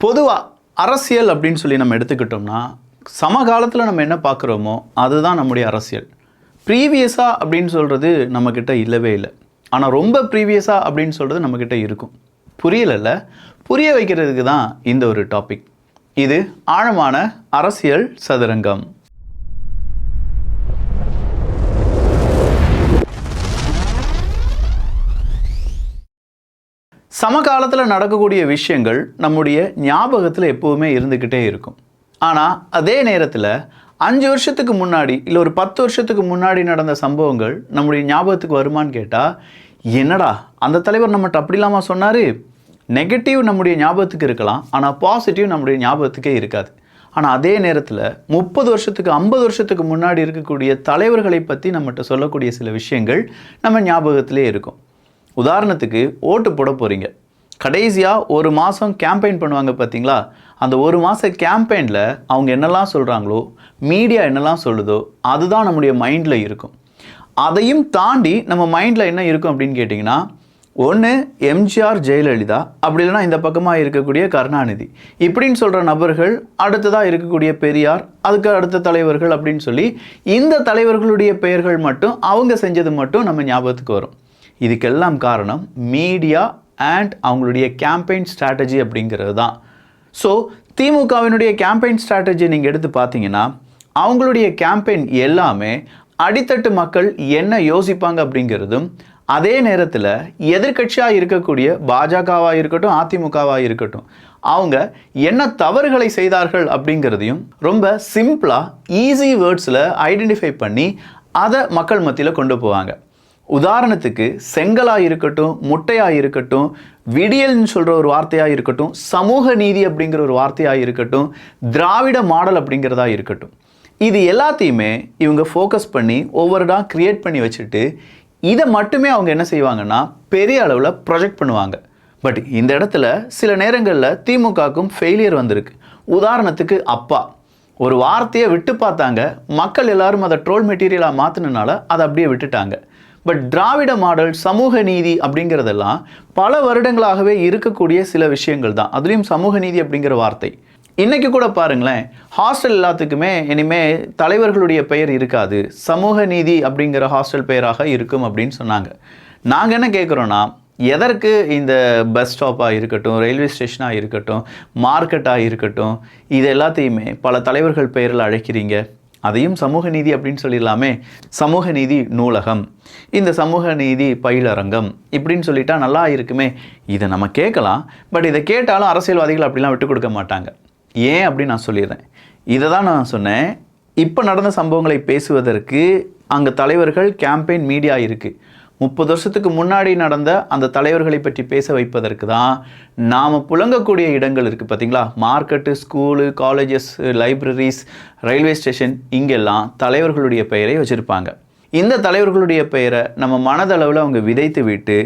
பொதுவாக அரசியல் அப்படின்னு சொல்லி நம்ம எடுத்துக்கிட்டோம்னா சமகாலத்தில் நம்ம என்ன பார்க்குறோமோ அதுதான் நம்முடைய அரசியல். ப்ரீவியஸாக அப்படின்னு சொல்கிறது நம்மக்கிட்ட இல்லவே இல்லை. ஆனால் ரொம்ப ப்ரீவியஸாக அப்படின்னு சொல்கிறது நம்மக்கிட்ட இருக்கும். புரியலைல்ல? புரிய வைக்கிறதுக்கு தான் இந்த ஒரு டாபிக். இது ஆழமான அரசியல் சதுரங்கம். சமகாலத்தில் நடக்கக்கூடிய விஷயங்கள் நம்முடைய ஞாபகத்தில் எப்போவுமே இருந்துக்கிட்டே இருக்கும். ஆனால் அதே நேரத்தில் 5 வருஷத்துக்கு முன்னாடி இல்லை ஒரு 10 வருஷத்துக்கு முன்னாடி நடந்த சம்பவங்கள் நம்முடைய ஞாபகத்துக்கு வருமானு கேட்டால், என்னடா அந்த தலைவர் நம்மகிட்ட அப்படிலாமா சொன்னார்? நெகட்டிவ் நம்முடைய ஞாபகத்துக்கு இருக்கலாம், ஆனால் பாசிட்டிவ் நம்முடைய ஞாபகத்துக்கே இருக்காது. ஆனால் அதே நேரத்தில் 30 வருஷத்துக்கு 50 வருஷத்துக்கு முன்னாடி இருக்கக்கூடிய தலைவர்களை பற்றி நம்மகிட்ட சொல்லக்கூடிய சில விஷயங்கள் நம்ம ஞாபகத்திலே இருக்கும். உதாரணத்துக்கு ஓட்டு போட போகிறீங்க, கடைசியாக ஒரு மாதம் கேம்பெயின் பண்ணுவாங்க பார்த்தீங்களா? அந்த ஒரு மாத கேம்பெயினில் அவங்க என்னெல்லாம் சொல்கிறாங்களோ, மீடியா என்னெல்லாம் சொல்லுதோ அதுதான் நம்முடைய மைண்டில் இருக்கும். அதையும் தாண்டி நம்ம மைண்டில் என்ன இருக்கும் அப்படின்னு கேட்டிங்கன்னா, ஒன்று எம்ஜிஆர், ஜெயலலிதா, அப்படி இல்லைனா இந்த பக்கமாக இருக்கக்கூடிய கருணாநிதி, இப்படின்னு சொல்கிற நபர்கள், அடுத்ததாக இருக்கக்கூடிய பெரியார், அதுக்கு அடுத்த தலைவர்கள் அப்படின்னு சொல்லி இந்த தலைவர்களுடைய பெயர்கள் மட்டும், அவங்க செஞ்சது மட்டும் நம்ம ஞாபகத்துக்கு வரும். இதுக்கெல்லாம் காரணம் மீடியா அண்ட் அவங்களுடைய கேம்பெயின் ஸ்ட்ராட்டஜி அப்படிங்கிறது தான். ஸோ திமுகவினுடைய கேம்பெயின் ஸ்ட்ராட்டஜி நீங்கள் எடுத்து பார்த்தீங்கன்னா, அவங்களுடைய கேம்பெயின் எல்லாமே அடித்தட்டு மக்கள் என்ன யோசிப்பாங்க அப்படிங்கிறதும், அதே நேரத்தில் எதிர்கட்சியாக இருக்கக்கூடிய பாஜகவாக இருக்கட்டும், அதிமுகவாக இருக்கட்டும், அவங்க என்ன தவறுகளை செய்தார்கள் அப்படிங்கிறதையும் ரொம்ப சிம்பிளாக ஈஸி வேர்ட்ஸில் ஐடென்டிஃபை பண்ணி அதை மக்கள் மத்தியில் கொண்டு போவாங்க. உதாரணத்துக்கு செங்கலாக இருக்கட்டும், முட்டையாக இருக்கட்டும், விடியல்னு சொல்கிற ஒரு வார்த்தையாக இருக்கட்டும், சமூக நீதி அப்படிங்கிற ஒரு வார்த்தையாக இருக்கட்டும், திராவிட மாடல் அப்படிங்கிறதா இருக்கட்டும், இது எல்லாத்தையுமே இவங்க ஃபோக்கஸ் பண்ணி ஓவர்டாக க்ரியேட் பண்ணி வச்சுட்டு இதை மட்டுமே அவங்க என்ன செய்வாங்கன்னா பெரிய அளவில் ப்ரொஜெக்ட் பண்ணுவாங்க. பட் இந்த இடத்துல சில நேரங்களில் திமுகவுக்கும் ஃபெயிலியர் வந்திருக்கு. உதாரணத்துக்கு அப்பா ஒரு வார்த்தையை விட்டு பார்த்தாங்க, மக்கள் எல்லாரும் அதை ட்ரோல் மெட்டீரியலாக மாற்றினால அதை அப்படியே விட்டுட்டாங்க. பட் திராவிட மாடல், சமூக நீதி அப்படிங்கிறதெல்லாம் பல வருடங்களாகவே இருக்கக்கூடிய சில விஷயங்கள் தான். அதுலேயும் சமூக நீதி அப்படிங்கிற வார்த்தை இன்றைக்கி கூட பாருங்களேன், ஹாஸ்டல் எல்லாத்துக்குமே இனிமேல் தலைவர்களுடைய பெயர் இருக்காது, சமூக நீதி அப்படிங்கிற ஹாஸ்டல் பெயராக இருக்கும் அப்படின்னு சொன்னாங்க. நாங்கள் என்ன கேட்குறோன்னா, எதற்கு இந்த பஸ் ஸ்டாப்பாக இருக்கட்டும், ரயில்வே ஸ்டேஷனாக இருக்கட்டும், மார்க்கெட்டாக இருக்கட்டும், இது எல்லாத்தையுமே பல தலைவர்கள் பெயரில் அழைக்கிறீங்க? அதையும் சமூக நீதி அப்படின்னு சொல்லிடலாமே. சமூக நீதி நூலகம், இந்த சமூக நீதி பயிலரங்கம் இப்படின்னு சொல்லிட்டா நல்லா இருக்குமே. இதை நம்ம கேட்கலாம். பட் இதை கேட்டாலும் அரசியல்வாதிகள் அப்படிலாம் விட்டு கொடுக்க மாட்டாங்க. ஏன் அப்படின்னு நான் சொல்லிடுறேன். இதை தான் நான் சொன்னேன். இப்போ நடந்த சம்பவங்களை பேசுவதற்கு அங்கே தலைவர்கள், கேம்பெயின், மீடியா இருக்குது. 30 வருஷத்துக்கு முன்னாடி நடந்த அந்த தலைவர்களை பற்றி பேச வைப்பதற்கு தான் நாம் புழங்கக்கூடிய இடங்கள் இருக்குது பார்த்தீங்களா? Market, school, colleges, libraries, railway station, இங்கெல்லாம் தலைவர்களுடைய பெயரை வச்சுருப்பாங்க. இந்த தலைவர்களுடைய பெயரை நம்ம மனதளவில் அவங்க விதைத்து விட்டு,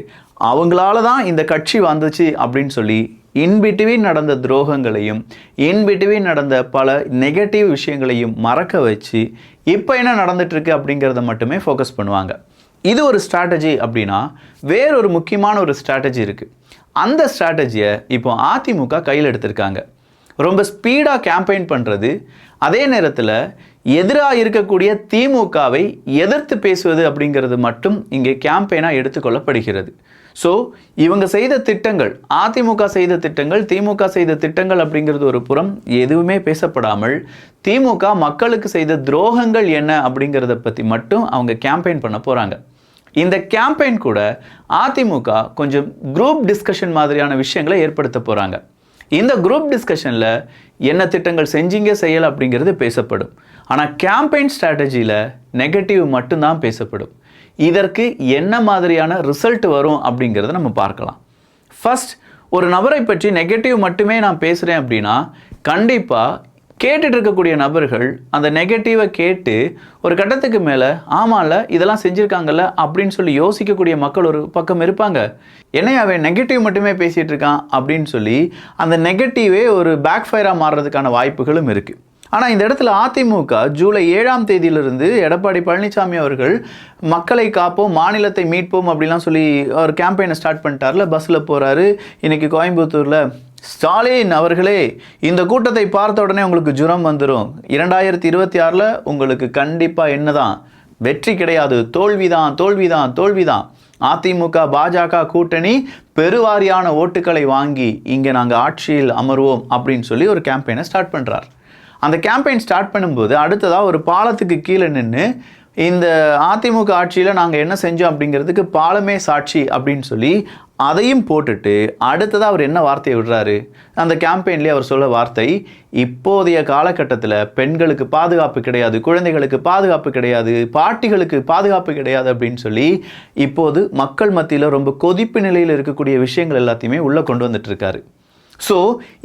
அவங்களால தான் இந்த கட்சி வந்துச்சு அப்படின்னு சொல்லி இன்பிட்வீன் நடந்த துரோகங்களையும், இன்பிட்வீன் நடந்த பல நெகட்டிவ் விஷயங்களையும் மறக்க வச்சு இப்போ என்ன நடந்துகிட்ருக்கு அப்படிங்கிறத மட்டுமே ஃபோக்கஸ் பண்ணுவாங்க. இது ஒரு ஸ்ட்ராட்டஜி. அப்படின்னா வேறொரு முக்கியமான ஒரு ஸ்ட்ராட்டஜி இருக்குது. அந்த ஸ்ட்ராட்டஜியை இப்போ அதிமுக கையில் எடுத்திருக்காங்க. ரொம்ப ஸ்பீடாக கேம்பெயின் பண்ணுறது, அதே நேரத்தில் எதிராக இருக்கக்கூடிய திமுகவை எதிர்த்து பேசுவது அப்படிங்கிறது மட்டும் இங்கே கேம்பெயினாக எடுத்துக்கொள்ளப்படுகிறது. ஸோ இவங்க செய்த திட்டங்கள், அதிமுக செய்த திட்டங்கள், திமுக செய்த திட்டங்கள் அப்படிங்கிறது ஒரு புறம் எதுவுமே பேசப்படாமல், திமுக மக்களுக்கு செய்த துரோகங்கள் என்ன அப்படிங்கிறத பற்றி மட்டும் அவங்க கேம்பெயின் பண்ண போகிறாங்க. இந்த கேம்பெயின் கூட அதிமுக கொஞ்சம் குரூப் டிஸ்கஷன் மாதிரியான விஷயங்களை ஏற்படுத்த போகிறாங்க. இந்த குரூப் டிஸ்கஷனில் என்ன திட்டங்கள் செஞ்சீங்க, செய்யலை அப்படிங்கிறது பேசப்படும். ஆனால் கேம்பெயின் ஸ்ட்ராட்டஜியில் நெகட்டிவ் மட்டும்தான் பேசப்படும். இதற்கு என்ன மாதிரியான ரிசல்ட் வரும் அப்படிங்கிறத நம்ம பார்க்கலாம். ஃபர்ஸ்ட், ஒரு நபரை பற்றி நெகட்டிவ் மட்டுமே நான் பேசுகிறேன் அப்படின்னா, கண்டிப்பாக கேட்டுட்டு இருக்கக்கூடிய நபர்கள் அந்த நெகட்டிவை கேட்டு ஒரு கட்டத்துக்கு மேலே ஆமாம்ல இதெல்லாம் செஞ்சுருக்காங்கல்ல அப்படின்னு சொல்லி யோசிக்கக்கூடிய மக்கள் ஒரு பக்கம் இருப்பாங்க. என்னையா அவன் நெகட்டிவ் மட்டுமே பேசிகிட்டு இருக்கான் அப்படின்னு சொல்லி அந்த நெகட்டிவே ஒரு பேக் ஃபயராக மாறுறதுக்கான வாய்ப்புகளும் இருக்குது. ஆனால் இந்த இடத்துல அதிமுக ஜூலை 7ஆம் தேதியிலிருந்து எடப்பாடி பழனிசாமி அவர்கள் மக்களை காப்போம், மாநிலத்தை மீட்போம் அப்படிலாம் சொல்லி ஒரு கேம்பெயினை ஸ்டார்ட் பண்ணிட்டார்ல. பஸ்ஸில் போகிறாரு. இன்னைக்கு கோயம்புத்தூரில் ஸ்டாலின் அவர்களே, இந்த கூட்டத்தை பார்த்த உடனே உங்களுக்கு ஜுரம் வந்துடும். 2026 உங்களுக்கு கண்டிப்பாக என்னதான் வெற்றி கிடையாது, தோல்விதான் தோல்விதான் தோல்விதான். அதிமுக பாஜக கூட்டணி பெருவாரியான ஓட்டுக்களை வாங்கி இங்கே நாங்கள் ஆட்சியில் அமர்வோம் அப்படின்னு சொல்லி ஒரு கேம்பெயினை ஸ்டார்ட் பண்ணுறார். அந்த கேம்பெயின் ஸ்டார்ட் பண்ணும்போது அடுத்ததாக ஒரு பாலத்துக்கு கீழே நின்று இந்த அதிமுக ஆட்சியில் நாங்கள் என்ன செஞ்சோம் அப்படிங்கிறதுக்கு பாலமே சாட்சி அப்படின்னு சொல்லி அதையும் போட்டுட்டு அடுத்ததாக அவர் என்ன வார்த்தையை விடுறாரு, அந்த கேம்பெயின்லேயே அவர் சொல்ல வார்த்தை, இப்போதைய காலகட்டத்தில் பெண்களுக்கு பாதுகாப்பு கிடையாது, குழந்தைகளுக்கு பாதுகாப்பு கிடையாது, பாட்டிகளுக்கு பாதுகாப்பு கிடையாது அப்படின்னு சொல்லி இப்போது மக்கள் மத்தியில் ரொம்ப கொதிப்பு நிலையில் இருக்கக்கூடிய விஷயங்கள் எல்லாத்தையுமே உள்ளே கொண்டு வந்துட்டு இருக்காரு. ஸோ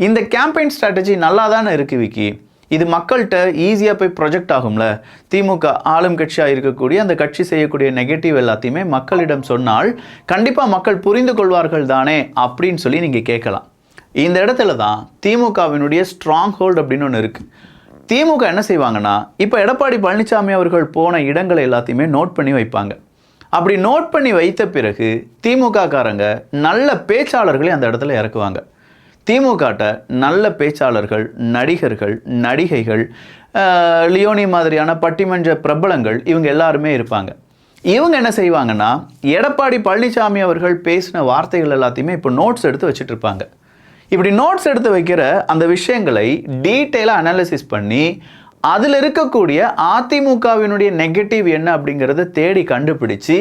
இந்த கேம்பெயின் ஸ்ட்ராட்டஜி நல்லா தானே இருக்குது விக்கி. இது மக்கள்கிட்ட ஈஸியாக போய் ப்ரொஜெக்ட் ஆகும்ல. திமுக ஆளும் கட்சியாக இருக்கக்கூடிய அந்த கட்சி செய்யக்கூடிய நெகட்டிவ் எல்லாத்தையுமே மக்களிடம் சொன்னால் கண்டிப்பாக மக்கள் புரிந்து கொள்வார்கள் தானே அப்படின்னு சொல்லி நீங்கள் கேட்கலாம். இந்த இடத்துல தான் திமுகவினுடைய ஸ்ட்ராங் ஹோல்டு அப்படின்னு ஒன்று இருக்குது. திமுக என்ன செய்வாங்கன்னா, இப்போ எடப்பாடி பழனிசாமி அவர்கள் போன இடங்களை எல்லாத்தையுமே நோட் பண்ணி வைப்பாங்க. அப்படி நோட் பண்ணி வைத்த பிறகு திமுக காரங்க நல்ல பேச்சாளர்களை அந்த இடத்துல இறக்குவாங்க. திமுகட்ட நல்ல பேச்சாளர்கள், நடிகர்கள், நடிகைகள், லியோனி மாதிரியான பட்டிமன்ற பிரபலங்கள் இவங்க எல்லாருமே இருப்பாங்க. இவங்க என்ன செய்வாங்கன்னா, எடப்பாடி பழனிசாமி அவர்கள் பேசின வார்த்தைகள் எல்லாத்தையுமே இப்போ நோட்ஸ் எடுத்து வச்சுட்டு இருப்பாங்க. இப்படி நோட்ஸ் எடுத்து வைக்கிற அந்த விஷயங்களை டீட்டெயிலாக அனாலிசிஸ் பண்ணி அதில் இருக்கக்கூடிய அதிமுகவினுடைய நெகட்டிவ் என்ன அப்படிங்கிறத தேடி கண்டுபிடிச்சு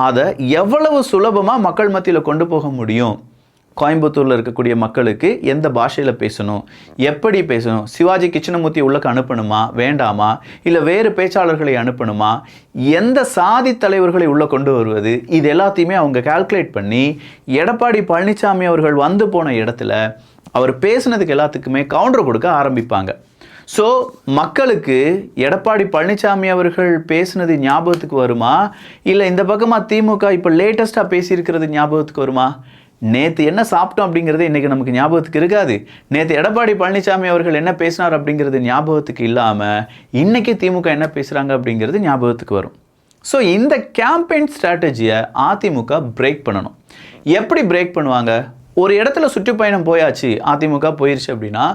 அதை எவ்வளவு சுலபமாக மக்கள் மத்தியில் கொண்டு போக முடியும், கோயம்புத்தூரில் இருக்கக்கூடிய மக்களுக்கு எந்த பாஷையில் பேசணும், எப்படி பேசணும், சிவாஜி கிருஷ்ணமூர்த்தி உள்ளக்கு அனுப்பணுமா வேண்டாமா, இல்லை வேறு பேச்சாளர்களை அனுப்பணுமா, எந்த சாதி தலைவர்களை உள்ளே கொண்டு வருவது, இது எல்லாத்தையுமே அவங்க கால்குலேட் பண்ணி எடப்பாடி பழனிசாமி அவர்கள் வந்து போன இடத்துல அவர் பேசுனதுக்கு எல்லாத்துக்குமே கவுண்டர் கொடுக்க ஆரம்பிப்பாங்க. ஸோ மக்களுக்கு எடப்பாடி பழனிசாமி அவர்கள் பேசுனது ஞாபகத்துக்கு வருமா, இல்லை இந்த பக்கமாக திமுக இப்போ லேட்டஸ்ட்டாக பேசியிருக்கிறது ஞாபகத்துக்கு வருமா? நேற்று என்ன சாப்பிட்டோம் அப்படிங்கிறது இன்றைக்கி நமக்கு ஞாபகத்துக்கு இருக்காது. நேற்று எடப்பாடி பழனிசாமி அவர்கள் என்ன பேசினார் அப்படிங்கிறது ஞாபகத்துக்கு இல்லாமல் இன்றைக்கி திமுக என்ன பேசுகிறாங்க அப்படிங்கிறது ஞாபகத்துக்கு வரும். ஸோ இந்த கேம்பெயின் ஸ்ட்ராட்டஜியை அதிமுக பிரேக் பண்ணணும். எப்படி பிரேக் பண்ணுவாங்க? ஒரு இடத்துல சுற்றுப்பயணம் போயாச்சு, அதிமுக போயிடுச்சு அப்படின்னா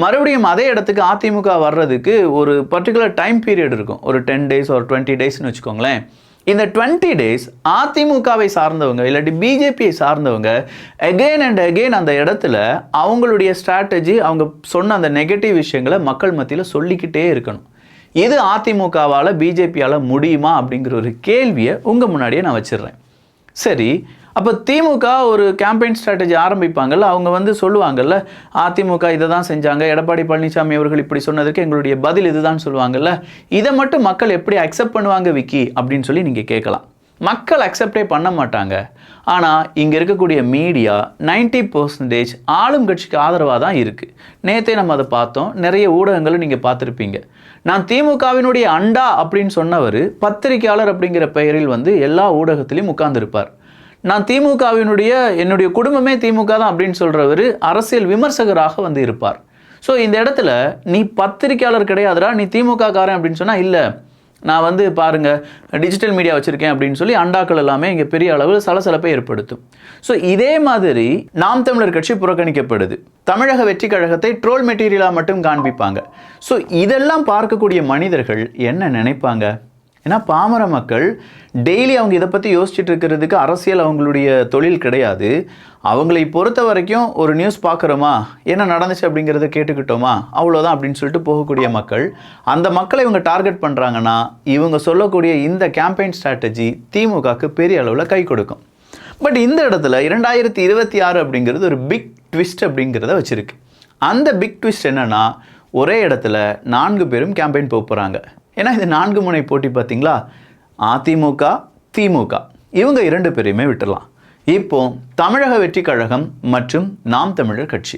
மறுபடியும் அதே இடத்துக்கு அதிமுக வர்றதுக்கு ஒரு பர்டிகுலர் டைம் பீரியட் இருக்கும். ஒரு 10 days ஒரு 20 daysன்னு வச்சுக்கோங்களேன். இந்த 20 days அதிமுகவை சார்ந்தவங்க இல்லாட்டி பிஜேபியை சார்ந்தவங்க அகெயின் அண்ட் அகெயின் அந்த இடத்துல அவங்களுடைய ஸ்ட்ராட்டஜி, அவங்க சொன்ன அந்த நெகட்டிவ் விஷயங்களை மக்கள் மத்தியில் சொல்லிக்கிட்டே இருக்கணும். இது அதிமுகவால் பிஜேபியால் முடியுமா அப்படிங்கிற ஒரு கேள்வியை உங்கள் முன்னாடியே நான் வச்சிடுறேன். சரி, அப்போ திமுக ஒரு கேம்பெயின் ஸ்ட்ராட்டஜி ஆரம்பிப்பாங்கல்ல, அவங்க சொல்லுவாங்கல்ல, அதிமுக இதை தான் செஞ்சாங்க, எடப்பாடி பழனிசாமி அவர்கள் இப்படி சொன்னதுக்கு எங்களுடைய பதில் இதுதான் சொல்லுவாங்கல்ல, இதை மட்டும் மக்கள் எப்படி அக்செப்ட் பண்ணுவாங்க விக்கி அப்படின்னு சொல்லி நீங்கள் கேட்கலாம். மக்கள் அக்செப்டே பண்ண மாட்டாங்க. ஆனால் இங்கே இருக்கக்கூடிய மீடியா 90% ஆளும் கட்சிக்கு ஆதரவாக தான் இருக்குது. நேற்றே நம்ம அதை பார்த்தோம், நிறைய ஊடகங்களும் நீங்கள் பார்த்துருப்பீங்க. நான் திமுகவினுடைய அண்டா அப்படின்னு சொன்னவர் பத்திரிகையாளர் அப்படிங்கிற பெயரில் எல்லா ஊடகத்திலையும் உட்கார்ந்துருப்பார். நான் திமுகவினுடைய என்னுடைய குடும்பமே திமுக தான் அப்படின்னு சொல்கிறவர் அரசியல் விமர்சகராக இருப்பார். ஸோ இந்த இடத்துல நீ பத்திரிகையாளர் கிடையாதுடா, நீ திமுக காரன் அப்படின்னு சொன்னால், இல்லை நான் பாருங்கள் டிஜிட்டல் மீடியா வச்சுருக்கேன் அப்படின்னு சொல்லி அண்டாக்கள் எல்லாமே இங்கே பெரிய அளவில் சலசலப்பை ஏற்படுத்தும். ஸோ இதே மாதிரி நாம் தமிழர் கட்சி புறக்கணிக்கப்படுது. தமிழக வெற்றி கழகத்தை ட்ரோல் மெட்டீரியலாக மட்டும் காண்பிப்பாங்க. ஸோ இதெல்லாம் பார்க்கக்கூடிய மனிதர்கள் என்ன நினைப்பாங்க? ஏன்னா பாமர மக்கள் டெய்லி அவங்க இதை பற்றி யோசிச்சுட்டு இருக்கிறதுக்கு அரசியல் அவங்களுடைய தொழில் கிடையாது. அவங்களை பொறுத்த வரைக்கும் ஒரு நியூஸ் பார்க்குறோமா, என்ன நடந்துச்சு அப்படிங்கிறத கேட்டுக்கிட்டோமா, அவ்வளோதான் அப்படின்னு சொல்லிட்டு போகக்கூடிய மக்கள். அந்த மக்களை இவங்க டார்கெட் பண்ணுறாங்கன்னா இவங்க சொல்லக்கூடிய இந்த கேம்பெயின் ஸ்ட்ராட்டஜி திமுகவுக்கு பெரிய அளவில் கை கொடுக்கும். பட் இந்த இடத்துல 2026 அப்படிங்கிறது ஒரு பிக் ட்விஸ்ட் அப்படிங்கிறத வச்சுருக்கு. அந்த பிக் ட்விஸ்ட் என்னென்னா, ஒரே இடத்துல 4 பேரும் கேம்பெயின் போக போகிறாங்க. ஏன்னா இது 4 முனை போட்டி பார்த்தீங்களா, அதிமுக திமுக இவங்க 2 பேரையுமே விட்டுடலாம். இப்போ தமிழக வெற்றி கழகம் மற்றும் நாம் தமிழர் கட்சி,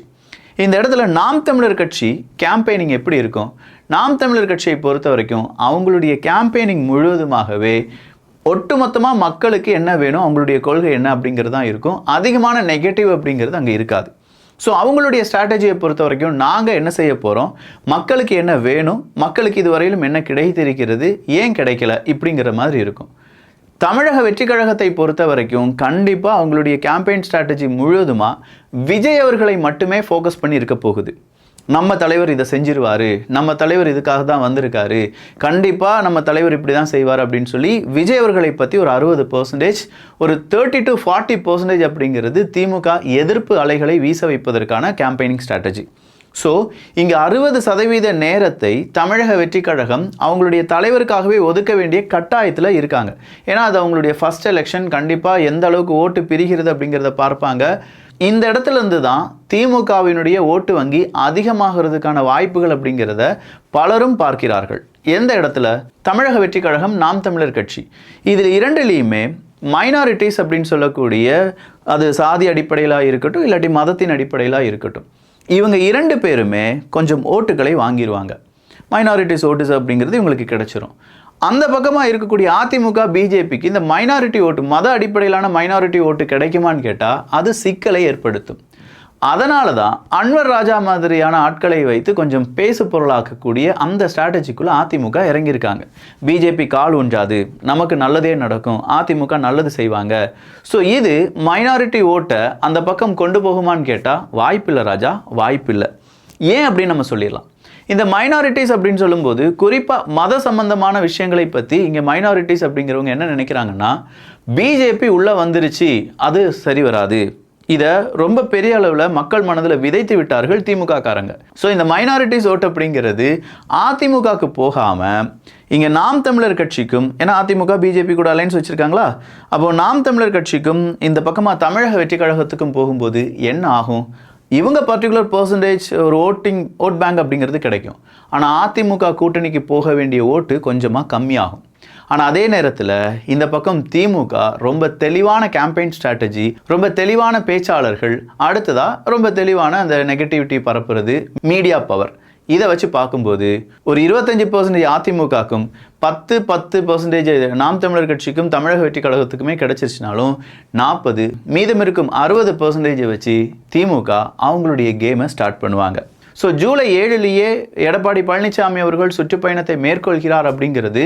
இந்த இடத்துல நாம் தமிழர் கட்சி கேம்பெயினிங் எப்படி இருக்கும்? நாம் தமிழர் கட்சியை பொறுத்த வரைக்கும் அவங்களுடைய கேம்பெயினிங் முழுவதுமாகவே ஒட்டுமொத்தமாக மக்களுக்கு என்ன வேணும், அவங்களுடைய கொள்கை என்ன அப்படிங்கிறது தான் இருக்கும். அதிகமான நெகட்டிவ் அப்படிங்கிறது அங்கே இருக்காது. ஸோ அவங்களுடைய ஸ்ட்ராட்டஜியை பொறுத்த வரைக்கும் நாங்கள் என்ன செய்ய போகிறோம், மக்களுக்கு என்ன வேணும், மக்களுக்கு இதுவரையிலும் என்ன கிடைத்திருக்கிறது, ஏன் கிடைக்கல, இப்படிங்கிற மாதிரி இருக்கும். தமிழக வெற்றி கழகத்தை பொறுத்த வரைக்கும் கண்டிப்பாக அவங்களுடைய கேம்பெயின் ஸ்ட்ராட்டஜி முழுவதுமாக விஜய் அவர்களை மட்டுமே ஃபோக்கஸ் பண்ணி இருக்க போகுது. நம்ம தலைவர் இதை செஞ்சிருவார், நம்ம தலைவர் இதுக்காக தான் வந்திருக்காரு, கண்டிப்பாக நம்ம தலைவர் இப்படி தான் செய்வார் அப்படின்னு சொல்லி விஜய் அவர்களை பற்றி ஒரு 60%, ஒரு 30 to 40% அப்படிங்கிறது திமுக எதிர்ப்பு அலைகளை வீச வைப்பதற்கான கேம்பெயினிங் ஸ்ட்ராட்டஜி. ஸோ இங்கே 60% நேரத்தை தமிழக வெற்றி கழகம் அவங்களுடைய தலைவருக்காகவே ஒதுக்க வேண்டிய கட்டாயத்தில் இருக்காங்க. ஏன்னா அது அவங்களுடைய ஃபர்ஸ்ட் எலெக்ஷன், கண்டிப்பாக எந்த அளவுக்கு ஓட்டு பிரிகிறது அப்படிங்கிறத பார்ப்பாங்க. இந்த இடத்துல இருந்து தான் திமுகவினுடைய ஓட்டு வங்கி அதிகமாகிறதுக்கான வாய்ப்புகள் அப்படிங்கிறத பலரும் பார்க்கிறார்கள். எந்த இடத்துல? தமிழக வெற்றி கழகம், நாம் தமிழர் கட்சி. இதில் இரண்டிலையுமே மைனாரிட்டிஸ் அப்படின்னு சொல்லக்கூடிய, அது சாதி அடிப்படையிலாக இருக்கட்டும் இல்லாட்டி மதத்தின் அடிப்படையிலாக இருக்கட்டும், இவங்க 2 பேருமே கொஞ்சம் ஓட்டுகளை வாங்கிடுவாங்க. மைனாரிட்டிஸ் ஓட்டுஸ் அப்படிங்கிறது இவங்களுக்கு கிடைச்சிரும். அந்த பக்கமாக இருக்கக்கூடிய அதிமுக பிஜேபிக்கு இந்த மைனாரிட்டி ஓட்டு, மத அடிப்படையிலான மைனாரிட்டி ஓட்டு கிடைக்குமான்னு கேட்டால் அது சிக்கலை ஏற்படுத்தும். அதனால தான் அன்வர் ராஜா மாதிரியான ஆட்களை வைத்து கொஞ்சம் பேசு பொருளாக்கக்கூடிய அந்த ஸ்ட்ராட்டஜிக்குள்ளே அதிமுக இறங்கியிருக்காங்க. பிஜேபி கால் ஒன்றாது, நமக்கு நல்லதே நடக்கும், அதிமுக நல்லது செய்வாங்க. ஸோ இது மைனாரிட்டி ஓட்டை அந்த பக்கம் கொண்டு போகுமான்னு கேட்டால் வாய்ப்பில்லை ராஜா, வாய்ப்பில்லை. ஏன் அப்படின்னு நம்ம சொல்லிடலாம். இந்த மைனாரிட்டிஸ் அப்படின்னு சொல்லும்போது குறிப்பாக மத சம்பந்தமான விஷயங்களை பற்றி இங்கே மைனாரிட்டிஸ் அப்படிங்கிறவங்க என்ன நினைக்கிறாங்கன்னா, பிஜேபி உள்ளே வந்துருச்சு, அது சரி வராது, இதை ரொம்ப பெரிய அளவில் மக்கள் மனதில் விதைத்து விட்டார்கள் திமுக காரங்க. ஸோ இந்த மைனாரிட்டிஸ் ஓட்டு அப்படிங்கிறது அதிமுகவுக்கு போகாமல் இங்கே நாம் தமிழர் கட்சிக்கும், ஏன்னா அதிமுக பிஜேபி கூட அலைன்ஸ் வச்சுருக்காங்களா, அப்போது நாம் தமிழர் கட்சிக்கும் இந்த பக்கமாக தமிழக வெற்றி கழகத்துக்கும் போகும்போது என்ன ஆகும், இவங்க பர்டிகுலர் பர்சன்டேஜ் ஒரு ஓட் பேங்க் அப்படிங்கிறது கிடைக்கும். ஆனால் அதிமுக கூட்டணிக்கு போக வேண்டிய ஓட்டு கொஞ்சமாக கம்மியாகும். ஆனால் அதே நேரத்தில் இந்த பக்கம் திமுக ரொம்ப தெளிவான கேம்பெயின் ஸ்ட்ராட்டஜி, ரொம்ப தெளிவான பேச்சாளர்கள், அடுத்ததாக ரொம்ப தெளிவான அந்த நெகட்டிவிட்டி பரப்புறது, மீடியா பவர், இதை வச்சு பார்க்கும்போது ஒரு 25% அதிமுகக்கும் 10% நாம் தமிழர் கட்சிக்கும் தமிழக வெற்றி கழகத்துக்குமே கிடைச்சிருச்சுனாலும் 40 மீதம் இருக்கும் 60% வச்சு திமுக அவங்களுடைய கேமை ஸ்டார்ட் பண்ணுவாங்க. ஸோ ஜூலை 7 எடப்பாடி பழனிசாமி அவர்கள் சுற்றுப்பயணத்தை மேற்கொள்கிறார் அப்படிங்கிறது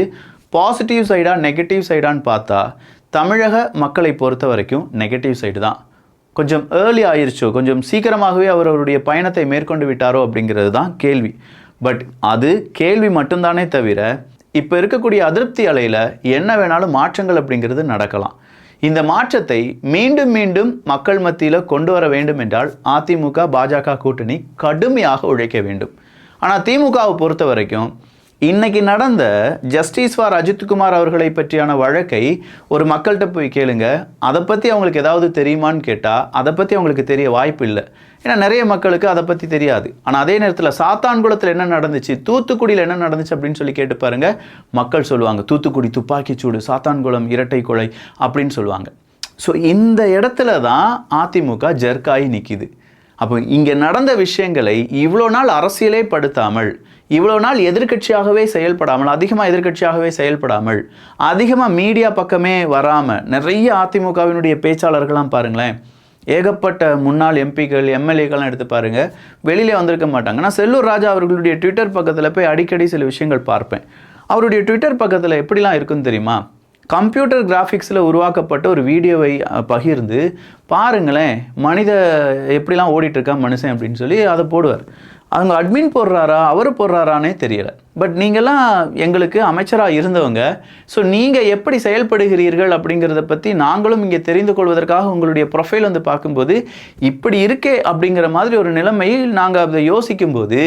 பாசிட்டிவ் சைடா நெகட்டிவ் சைடான்னு பார்த்தா தமிழக மக்களை பொறுத்த வரைக்கும் நெகட்டிவ் சைடு தான். கொஞ்சம் ஏர்லி ஆயிருச்சோ, கொஞ்சம் சீக்கிரமாகவே அவருடைய பயணத்தை மேற்கொண்டு விட்டாரோ அப்படிங்கிறது தான் கேள்வி. பட் அது கேள்வி மட்டும்தானே தவிர இப்போ இருக்கக்கூடிய அதிருப்தி அலையில் என்ன வேணாலும் மாற்றங்கள் அப்படிங்கிறது நடக்கலாம். இந்த மாற்றத்தை மீண்டும் மீண்டும் மக்கள் மத்தியில் கொண்டு வர வேண்டும் என்றால் அதிமுக பாஜக கூட்டணி கடுமையாக உழைக்க வேண்டும். ஆனால் திமுகவை பொறுத்த வரைக்கும் இன்னைக்கு நடந்த ஜஸ்டிஸ் ஃபார் அஜித்குமார் அவர்களை பற்றியான வழக்கை ஒரு மக்கள்கிட்ட போய் கேளுங்க, அதை பற்றி அவங்களுக்கு ஏதாவது தெரியுமான்னு கேட்டால் அதை பற்றி அவங்களுக்கு தெரிய வாய்ப்பு இல்லை. ஏன்னா நிறைய மக்களுக்கு அதை பற்றி தெரியாது. ஆனால் அதே நேரத்தில் சாத்தான்குளத்தில் என்ன நடந்துச்சு, தூத்துக்குடியில் என்ன நடந்துச்சு அப்படின்னு சொல்லி கேட்டு பாருங்க, மக்கள் சொல்லுவாங்க தூத்துக்குடி துப்பாக்கிச்சூடு, சாத்தான்குளம் இரட்டை கொலை அப்படின்னு சொல்லுவாங்க. ஸோ இந்த இடத்துல தான் அதிமுக ஜர்க்காயி நிற்கிது. அப்போ இங்கே நடந்த விஷயங்களை இவ்வளோ நாள் அரசியலே படுத்தாமல், இவ்வளோ நாள் எதிர்கட்சியாகவே செயல்படாமல், அதிகமாக எதிர்கட்சியாகவே செயல்படாமல், அதிகமாக மீடியா பக்கமே வராமல் நிறைய அதிமுகவினுடைய பேச்சாளர்கள்லாம் பாருங்களேன், ஏகப்பட்ட முன்னாள் எம்பிக்கள் எம்எல்ஏக்கள்லாம் எடுத்து பாருங்கள், வெளியிலே வந்திருக்க மாட்டாங்க. நான் செல்லூர் ராஜா அவர்களுடைய ட்விட்டர் பக்கத்தில் போய் அடிக்கடி சில விஷயங்கள் பார்ப்பேன். அவருடைய ட்விட்டர் பக்கத்தில் எப்படிலாம் இருக்குன்னு தெரியுமா, கம்ப்யூட்டர் கிராஃபிக்ஸில் உருவாக்கப்பட்ட ஒரு வீடியோவை பகிர்ந்து பாருங்களேன், மனித எப்படிலாம் ஓடிட்டுருக்கா மனுஷன் அப்படின்னு சொல்லி அதை போடுவார். அவங்க அட்மின் போடுறாரா அவர் போடுறாரானே தெரியலை. பட் நீங்கள்லாம் எங்களுக்கு அமைச்சராக இருந்தவங்க, ஸோ நீங்கள் எப்படி செயல்படுகிறீர்கள் அப்படிங்கிறத பற்றி நாங்களும் இங்கே தெரிந்து கொள்வதற்காக உங்களுடைய ப்ரொஃபைல் வந்து பார்க்கும்போது இப்படி இருக்கே அப்படிங்கிற மாதிரி ஒரு நிலைமையில் நாங்கள் அதை யோசிக்கும்போது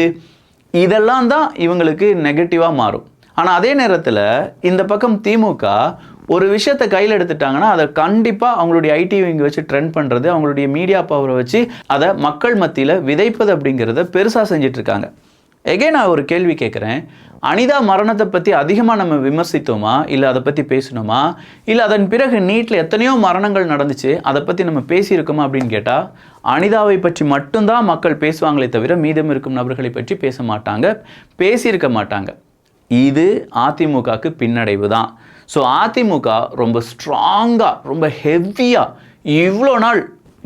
இதெல்லாம் தான் இவங்களுக்கு நெகட்டிவாக மாறும். ஆனால் அதே நேரத்தில் இந்த பக்கம் திமுக ஒரு விஷயத்தை கையில் எடுத்துட்டாங்கன்னா அதை கண்டிப்பாக அவங்களுடைய ஐடி விங்க வச்சு ட்ரெண்ட் பண்ணுறது, அவங்களுடைய மீடியா பவரை வச்சு அதை மக்கள் மத்தியில் விதைப்பது அப்படிங்கிறத பெருசாக செஞ்சிட்ருக்காங்க. நான் ஒரு கேள்வி கேட்குறேன், அனிதா மரணத்தை பற்றி அதிகமாக நம்ம விமர்சித்தோமா, இல்லை அதை பற்றி பேசணுமா, இல்லை அதன் பிறகு நீட்டில் எத்தனையோ மரணங்கள் நடந்துச்சு அதை பற்றி நம்ம பேசியிருக்கோமா அப்படின்னு கேட்டால் அனிதாவை பற்றி மட்டும்தான் மக்கள் பேசுவாங்களே தவிர மீதம் இருக்கும் நபர்களை பற்றி பேச மாட்டாங்க, பேசியிருக்க மாட்டாங்க. இது அதிமுகவுக்கு பின்னடைவு தான். ஸோ அதிமுக ரொம்ப ஸ்ட்ராங்காக, ரொம்ப ஹெவியாக இவ்வளோ நாள்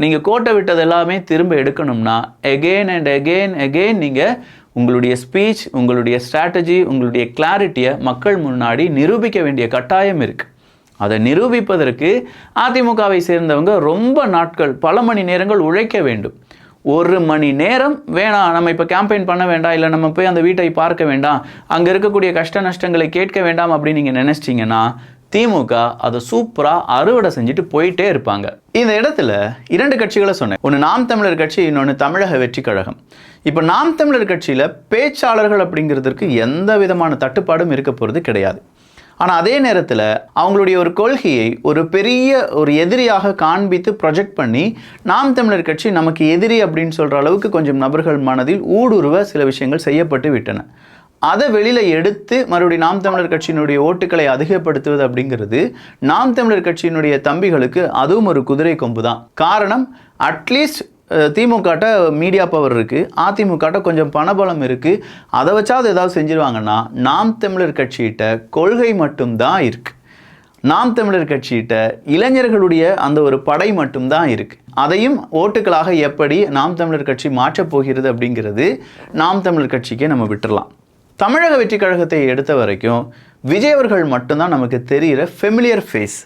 நீங்கள் கோட்டை விட்டது எல்லாமே திரும்ப எடுக்கணும்னா எகெயின் அண்ட் எகெயின் எகெயின் நீங்கள் உங்களுடைய ஸ்பீச், உங்களுடைய ஸ்ட்ராட்டஜி, உங்களுடைய கிளாரிட்டியை மக்கள் முன்னாடி நிரூபிக்க வேண்டிய கட்டாயம் இருக்குது. அதை நிரூபிப்பதற்கு அதிமுகவை சேர்ந்தவங்க ரொம்ப நாட்கள், பல மணி நேரங்கள் உழைக்க வேண்டும். 1 மணி நேரம் வேணாம், நம்ம இப்போ கேம்பெயின் பண்ண வேண்டாம், இல்லை நம்ம போய் அந்த வீட்டை பார்க்க வேண்டாம், அங்கே இருக்கக்கூடிய கஷ்ட நஷ்டங்களை கேட்க வேண்டாம் அப்படின்னு நீங்கள் நினச்சிட்டிங்கன்னா திமுக அதை சூப்பராக அறுவடை செஞ்சுட்டு போயிட்டே இருப்பாங்க. இந்த இடத்துல 2 கட்சிகளை சொன்னேன். ஒன்று நாம் தமிழர் கட்சி, இன்னொன்று தமிழக வெற்றி கழகம். இப்போ நாம் தமிழர் கட்சியில் பேச்சாளர்கள் அப்படிங்கிறதுக்கு எந்த விதமான தட்டுப்பாடும் இருக்க போகிறது கிடையாது. ஆனால் அதே நேரத்தில் அவங்களுடைய ஒரு கொள்கையை ஒரு பெரிய ஒரு எதிரியாக காண்பித்து ப்ரொஜெக்ட் பண்ணி நாம் தமிழர் கட்சி நமக்கு எதிரி அப்படின்னு சொல்கிற அளவுக்கு கொஞ்சம் நபர்கள் மனதில் ஊடுருவ சில விஷயங்கள் செய்யப்பட்டு விட்டன. அதை வெளியில் எடுத்து மறுபடியும் நாம் தமிழர் கட்சியினுடைய ஓட்டுக்களை அதிகப்படுத்துவது அப்படிங்கிறது நாம் தமிழர் கட்சியினுடைய தம்பிகளுக்கு அதுவும் ஒரு குதிரை கொம்பு தான். காரணம், அட்லீஸ்ட் திமுகட்ட மீடியா பவர் இருக்குது, அதிமுகட்ட கொஞ்சம் பணபலம் இருக்குது, அதை வச்சாவது ஏதாவது செஞ்சிருவாங்கன்னா நாம் தமிழர் கட்சியிட்ட கொள்கை மட்டும்தான் இருக்குது. நாம் தமிழர் கட்சியிட்ட இளைஞர்களுடைய அந்த ஒரு படை மட்டும்தான் இருக்குது. அதையும் ஓட்டுக்களாக எப்படி நாம் தமிழர் கட்சி மாற்றப் போகிறது அப்படிங்கிறது நாம் தமிழர் கட்சிக்கே நம்ம விட்டுறலாம். தமிழக வெற்றி கழகத்தை எடுத்த வரைக்கும் விஜய் அவர்கள் மட்டும்தான் நமக்கு தெரிகிற ஃபெமிலியர் ஃபேஸ்.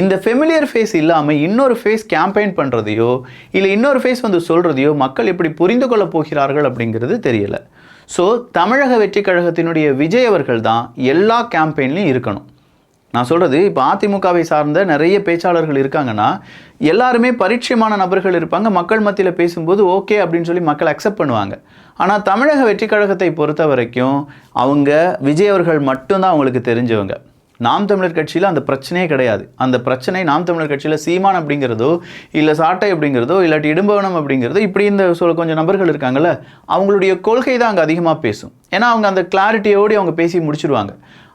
இந்த ஃபெமிலியர் ஃபேஸ் இல்லாமல் இன்னொரு ஃபேஸ் கேம்பெயின் பண்ணுறதையோ இல்லை இன்னொரு ஃபேஸ் வந்து சொல்கிறதையோ மக்கள் எப்படி புரிந்து கொள்ள போகிறார்கள் அப்படிங்கிறது தெரியலை. ஸோ தமிழக வெற்றி கழகத்தினுடைய விஜய் அவர்கள் தான் எல்லா கேம்பெயின்லையும் இருக்கணும். நான் சொல்கிறது, இப்போ அதிமுகவை சார்ந்த நிறைய பேச்சாளர்கள் இருக்காங்கன்னா எல்லாருமே பரிச்சயமான நபர்கள் இருப்பாங்க. மக்கள் மத்தியில் பேசும்போது ஓகே அப்படின்னு சொல்லி மக்கள் அக்செப்ட் பண்ணுவாங்க. ஆனால் தமிழக வெற்றி கழகத்தை பொறுத்த வரைக்கும் அவங்க விஜய் அவர்கள் மட்டும்தான் அவங்களுக்கு தெரிஞ்சவங்க. நாம் தமிழர் கட்சியில் அந்த பிரச்சனையே கிடையாது. அந்த பிரச்சனை நாம் தமிழர் கட்சியில் சீமான் அப்படிங்கிறதோ இல்லை சாட்டை அப்படிங்கிறதோ இல்லாட்டி இடும்பவனம் அப்படிங்கிறதோ இப்படி இந்த கொஞ்சம் நபர்கள் இருக்காங்கல்ல, அவங்களுடைய கொள்கை தான் அங்கே அதிகமாக பேசும். ஏன்னா அவங்க அந்த கிளாரிட்டியோடு அவங்க பேசி முடிச்சிடுவாங்க.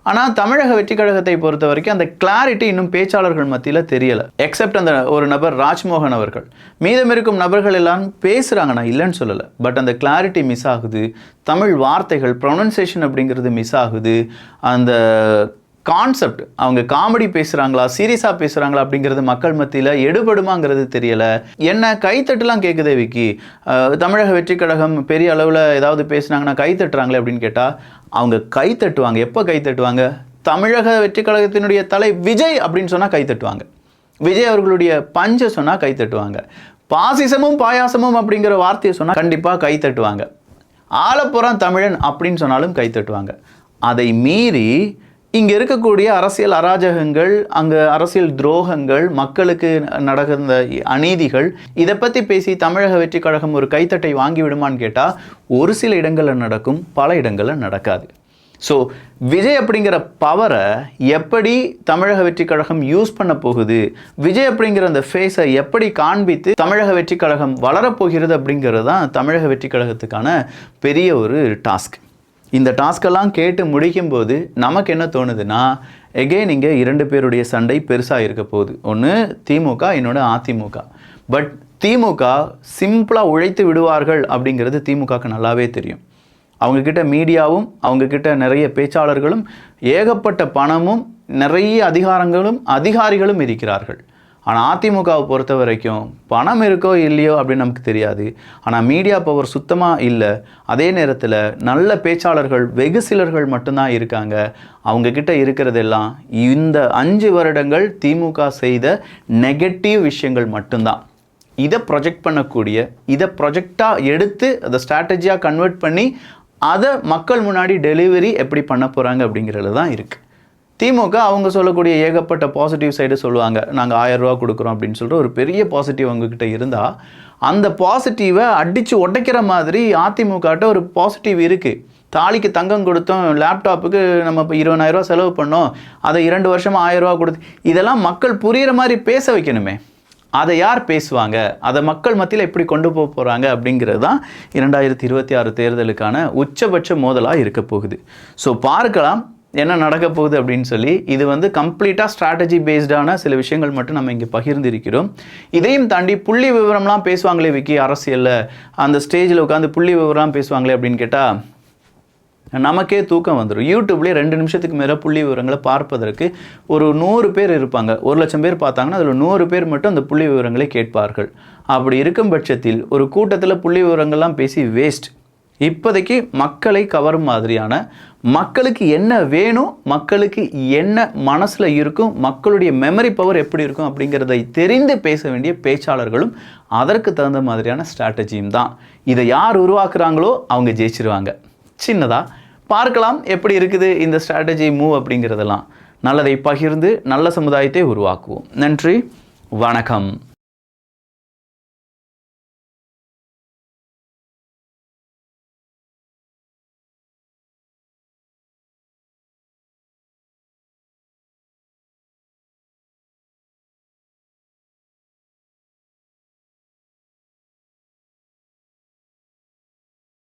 ஆனால் தமிழக வெற்றி கழகத்தை பொறுத்த வரைக்கும் அந்த கிளாரிட்டி இன்னும் பேச்சாளர்கள் மத்தியில் தெரியலை. எக்ஸப்ட் அந்த ஒரு நபர் ராஜ்மோகன் அவர்கள், மீதம் இருக்கும் நபர்கள் எல்லாம் பேசுகிறாங்க, நான் இல்லைன்னு சொல்லலை. பட் அந்த கிளாரிட்டி மிஸ் ஆகுது. தமிழ் வார்த்தைகள் ப்ரொனன்சியேஷன் அப்படிங்கிறது மிஸ் ஆகுது. அந்த கான்செப்ட், அவங்க காமெடி பேசுகிறாங்களா சீரியஸாக பேசுகிறாங்களா அப்படிங்கிறது மக்கள் மத்தியில் எடுபடுமாங்கிறது தெரியலை. என்ன கைத்தட்டுலாம் கேட்குதே விக்கி, தமிழக வெற்றி கழகம் பெரிய அளவில் ஏதாவது பேசுனாங்கன்னா கைத்தட்டுறாங்களே அப்படின்னு கேட்டால் அவங்க கைத்தட்டுவாங்க. எப்போ கைத்தட்டுவாங்க? தமிழக வெற்றி கழகத்தினுடைய தலை விஜய் அப்படின்னு சொன்னால் கைத்தட்டுவாங்க. விஜய் அவர்களுடைய பஞ்சை சொன்னால் கைத்தட்டுவாங்க. பாசிசமும் பாயாசமும் அப்படிங்கிற வார்த்தையை சொன்னால் கண்டிப்பாக கைத்தட்டுவாங்க. ஆலப்புறம் தமிழன் அப்படின்னு சொன்னாலும் கைத்தட்டுவாங்க. அதை மீறி இங்கே இருக்கக்கூடிய அரசியல் அராஜகங்கள், அங்கே அரசியல் துரோகங்கள், மக்களுக்கு நடந்த அநீதிகள், இதை பற்றி பேசி தமிழக வெற்றி கழகம் ஒரு கைத்தட்டை வாங்கி விடுமான்னு கேட்டால் ஒரு சில இடங்களில் நடக்கும், பல இடங்களில் நடக்காது. ஸோ விஜய் அப்படிங்கிற பவரை எப்படி தமிழக வெற்றி கழகம் யூஸ் பண்ண போகுது, விஜய் அப்படிங்கிற அந்த ஃபேஸை எப்படி காண்பித்து தமிழக வெற்றி கழகம் வளரப்போகிறது அப்படிங்கிறது தான் தமிழக வெற்றி கழகத்துக்கான பெரிய ஒரு டாஸ்க். இந்த டாஸ்கெல்லாம் கேட்டு முடிக்கும்போது நமக்கு என்ன தோணுதுன்னா, எகெயின் இங்கே 2 பேருடைய சண்டை பெருசாக இருக்க போகுது. ஒன்று திமுக, இன்னொன்று அதிமுக. பட் திமுக சிம்பிளாக உழைத்து விடுவார்கள் அப்படிங்கிறது திமுகவுக்கு நல்லாவே தெரியும். அவங்கக்கிட்ட மீடியாவும், அவங்கக்கிட்ட நிறைய பேச்சாளர்களும், ஏகப்பட்ட பணமும், நிறைய அதிகாரிகளும் இருக்கிறார்கள். ஆனால் அதிமுகவை பொறுத்த வரைக்கும் பணம் இருக்கோ இல்லையோ அப்படின்னு நமக்கு தெரியாது. ஆனால் மீடியா பவர் சுத்தமாக இல்லை. அதே நேரத்தில் நல்ல பேச்சாளர்கள் வெகு சிலர்கள் மட்டும்தான் இருக்காங்க. அவங்கக்கிட்ட இருக்கிறதெல்லாம் இந்த 5 வருடங்கள் திமுக செய்த நெகட்டிவ் விஷயங்கள் மட்டும்தான். இதை ப்ரொஜெக்ட் பண்ணக்கூடிய, இதை ப்ரொஜெக்டாக எடுத்து அதை ஸ்ட்ராட்டஜியாக கன்வெர்ட் பண்ணி அதை மக்கள் முன்னாடி டெலிவரி எப்படி பண்ண போகிறாங்க அப்படிங்கிறது தான் இருக்குது. திமுக அவங்க சொல்லக்கூடிய ஏகப்பட்ட பாசிட்டிவ் சைடு சொல்லுவாங்க. நாங்கள் 1000 ரூபா கொடுக்குறோம் அப்படின்னு சொல்லிட்டு ஒரு பெரிய பாசிட்டிவ் அவங்கக்கிட்ட இருந்தால் அந்த பாசிட்டிவை அடித்து உடைக்கிற மாதிரி அதிமுகட்ட ஒரு பாசிட்டிவ் இருக்குது. தாலிக்கு தங்கம் கொடுத்தோம், லேப்டாப்புக்கு நம்ம இப்போ 20,000 ரூபா செலவு பண்ணோம், அதை 2 வருஷமாக 1000 ரூபா கொடுத்து, இதெல்லாம் மக்கள் புரிகிற மாதிரி பேச வைக்கணுமே. அதை யார் பேசுவாங்க, அதை மக்கள் மத்தியில் எப்படி கொண்டு போக போகிறாங்க அப்படிங்கிறது தான் 2026 தேர்தலுக்கான உச்சபட்ச மோதலாக இருக்க போகுது. ஸோ பார்க்கலாம் என்ன நடக்க போகுது அப்படின்னு சொல்லி. இது வந்து கம்ப்ளீட்டாக ஸ்ட்ராட்டஜி பேஸ்டான சில விஷயங்கள் மட்டும் நம்ம இங்கே பகிர்ந்திருக்கிறோம். இதையும் தாண்டி புள்ளி விவரம்லாம் பேசுவாங்களே விக்கி, அரசியலில் அந்த ஸ்டேஜில் உட்காந்து புள்ளி விவரம்லாம் பேசுவாங்களே அப்படின்னு கேட்டால் நமக்கே தூக்கம் வந்துடும். யூடியூப்லேயே 2 நிமிஷத்துக்கு மேலே புள்ளி விவரங்களை பார்ப்பதற்கு ஒரு 100 பேர் இருப்பாங்க. 1,00,000 பேர் பார்த்தாங்கன்னா அதில் 100 பேர் மட்டும் அந்த புள்ளி விவரங்களை கேட்பார்கள். அப்படி இருக்கும் பட்சத்தில் ஒரு கூட்டத்தில் புள்ளி விவரங்கள்லாம் பேசி வேஸ்ட். இப்போதைக்கு மக்களை கவரும் மாதிரியான, மக்களுக்கு என்ன வேணும், மக்களுக்கு என்ன மனசில் இருக்கும், மக்களுடைய மெமரி பவர் எப்படி இருக்கும் அப்படிங்கிறதை தெரிந்து பேச வேண்டிய பேச்சாளர்களும் அதற்கு தகுந்த மாதிரியான ஸ்ட்ராட்டஜியும் தான். இதை யார் உருவாக்குறாங்களோ அவங்க ஜெயிச்சிருவாங்க. சின்னதாக பார்க்கலாம் எப்படி இருக்குது இந்த ஸ்ட்ராட்டஜி மூவ் அப்படிங்கிறதெல்லாம். நல்லதை பகிர்ந்து நல்ல சமுதாயத்தை உருவாக்குவோம். நன்றி, வணக்கம்.